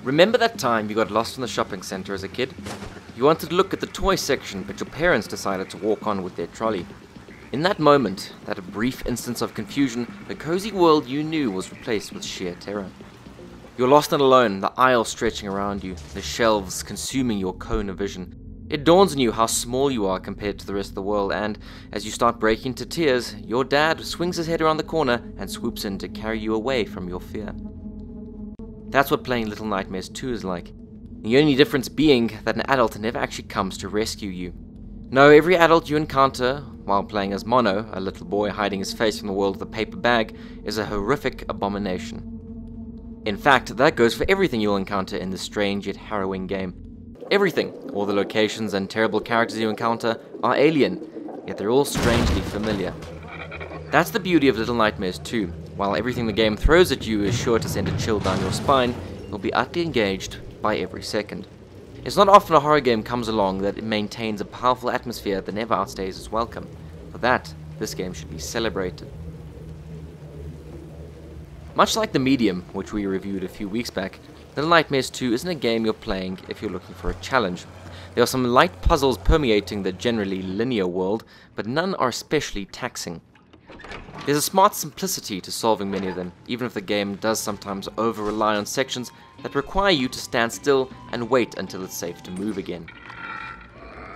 Remember that time you got lost in the shopping center as a kid? You wanted to look at the toy section, but your parents decided to walk on with their trolley. In that moment, that brief instance of confusion, the cozy world you knew was replaced with sheer terror. You're lost and alone, the aisle stretching around you, the shelves consuming your cone of vision. It dawns on you how small you are compared to the rest of the world, and as you start breaking into tears, your dad swings his head around the corner and swoops in to carry you away from your fear. That's what playing Little Nightmares 2 is like. The only difference being that an adult never actually comes to rescue you. No, every adult you encounter while playing as Mono, a little boy hiding his face from the world with a paper bag, is a horrific abomination. In fact, that goes for everything you'll encounter in this strange yet harrowing game. Everything, all the locations and terrible characters you encounter, are alien, yet they're all strangely familiar. That's the beauty of Little Nightmares 2. While everything the game throws at you is sure to send a chill down your spine, you'll be utterly engaged by every second. It's not often a horror game comes along that it maintains a powerful atmosphere that never outstays its welcome. For that, this game should be celebrated. Much like The Medium, which we reviewed a few weeks back, Little Nightmares 2 isn't a game you're playing if you're looking for a challenge. There are some light puzzles permeating the generally linear world, but none are especially taxing. There's a smart simplicity to solving many of them, even if the game does sometimes over-rely on sections that require you to stand still and wait until it's safe to move again.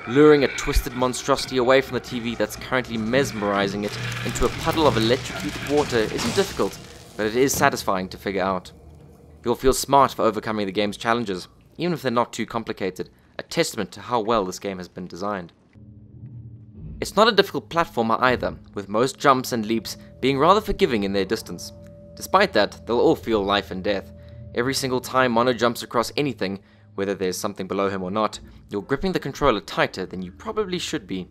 Luring a twisted monstrosity away from the TV that's currently mesmerizing it into a puddle of electrocuted water isn't difficult, but it is satisfying to figure out. You'll feel smart for overcoming the game's challenges, even if they're not too complicated, a testament to how well this game has been designed. It's not a difficult platformer either, with most jumps and leaps being rather forgiving in their distance. Despite that, they'll all feel life and death. Every single time Mono jumps across anything, whether there's something below him or not, you're gripping the controller tighter than you probably should be.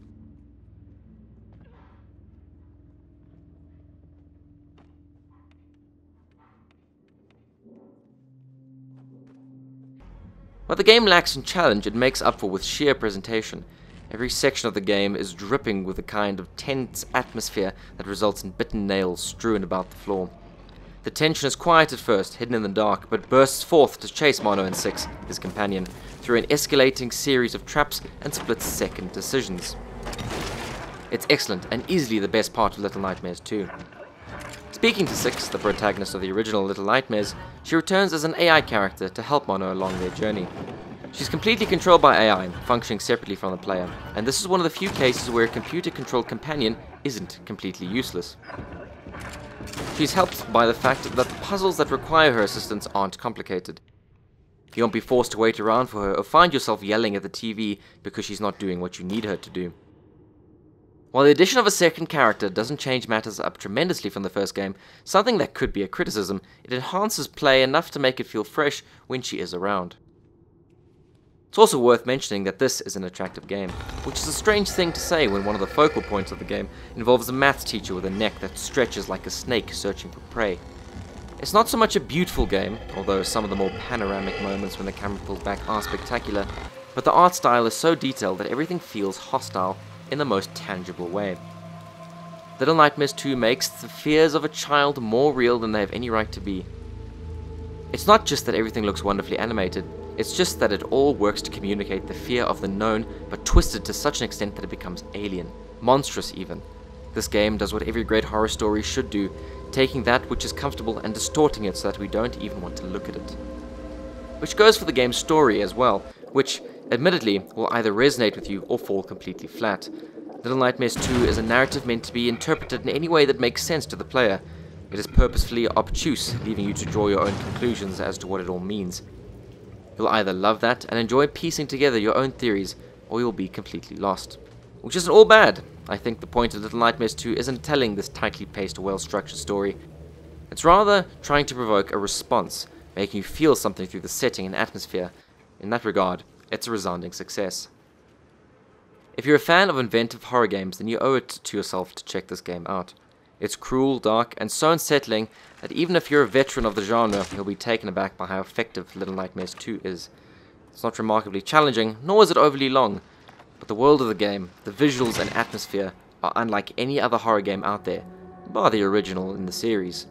What the game lacks in challenge, it makes up for with sheer presentation. Every section of the game is dripping with a kind of tense atmosphere that results in bitten nails strewn about the floor. The tension is quiet at first, hidden in the dark, but bursts forth to chase Mono and Six, his companion, through an escalating series of traps and split-second decisions. It's excellent and easily the best part of Little Nightmares 2. Speaking to Six, the protagonist of the original Little Nightmares, she returns as an AI character to help Mono along their journey. She's completely controlled by AI, functioning separately from the player, and this is one of the few cases where a computer-controlled companion isn't completely useless. She's helped by the fact that the puzzles that require her assistance aren't complicated. You won't be forced to wait around for her or find yourself yelling at the TV because she's not doing what you need her to do. While the addition of a second character doesn't change matters up tremendously from the first game, something that could be a criticism, it enhances play enough to make it feel fresh when she is around. It's also worth mentioning that this is an attractive game, which is a strange thing to say when one of the focal points of the game involves a maths teacher with a neck that stretches like a snake searching for prey. It's not so much a beautiful game, although some of the more panoramic moments when the camera pulls back are spectacular, but the art style is so detailed that everything feels hostile in the most tangible way. Little Nightmares 2 makes the fears of a child more real than they have any right to be. It's not just that everything looks wonderfully animated, it's just that it all works to communicate the fear of the known, but twisted to such an extent that it becomes alien, monstrous even. This game does what every great horror story should do, taking that which is comfortable and distorting it so that we don't even want to look at it. Which goes for the game's story as well, which, admittedly, will either resonate with you or fall completely flat. Little Nightmares 2 is a narrative meant to be interpreted in any way that makes sense to the player. It is purposefully obtuse, leaving you to draw your own conclusions as to what it all means. You'll either love that and enjoy piecing together your own theories, or you'll be completely lost. Which isn't all bad. I think the point of Little Nightmares 2 isn't telling this tightly paced, well-structured story. It's rather trying to provoke a response, making you feel something through the setting and atmosphere. In that regard, it's a resounding success. If you're a fan of inventive horror games, then you owe it to yourself to check this game out. It's cruel, dark, and so unsettling that even if you're a veteran of the genre, you'll be taken aback by how effective Little Nightmares 2 is. It's not remarkably challenging, nor is it overly long, but the world of the game, the visuals and atmosphere, are unlike any other horror game out there, bar the original in the series.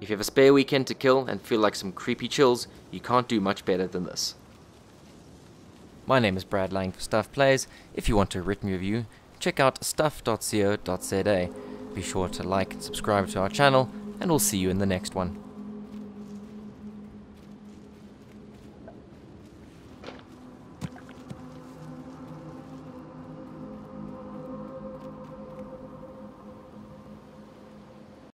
If you have a spare weekend to kill and feel like some creepy chills, you can't do much better than this. My name is Brad Lang for Stuff Plays. If you want a written review, check out stuff.co.za. Be sure to like and subscribe to our channel, and we'll see you in the next one.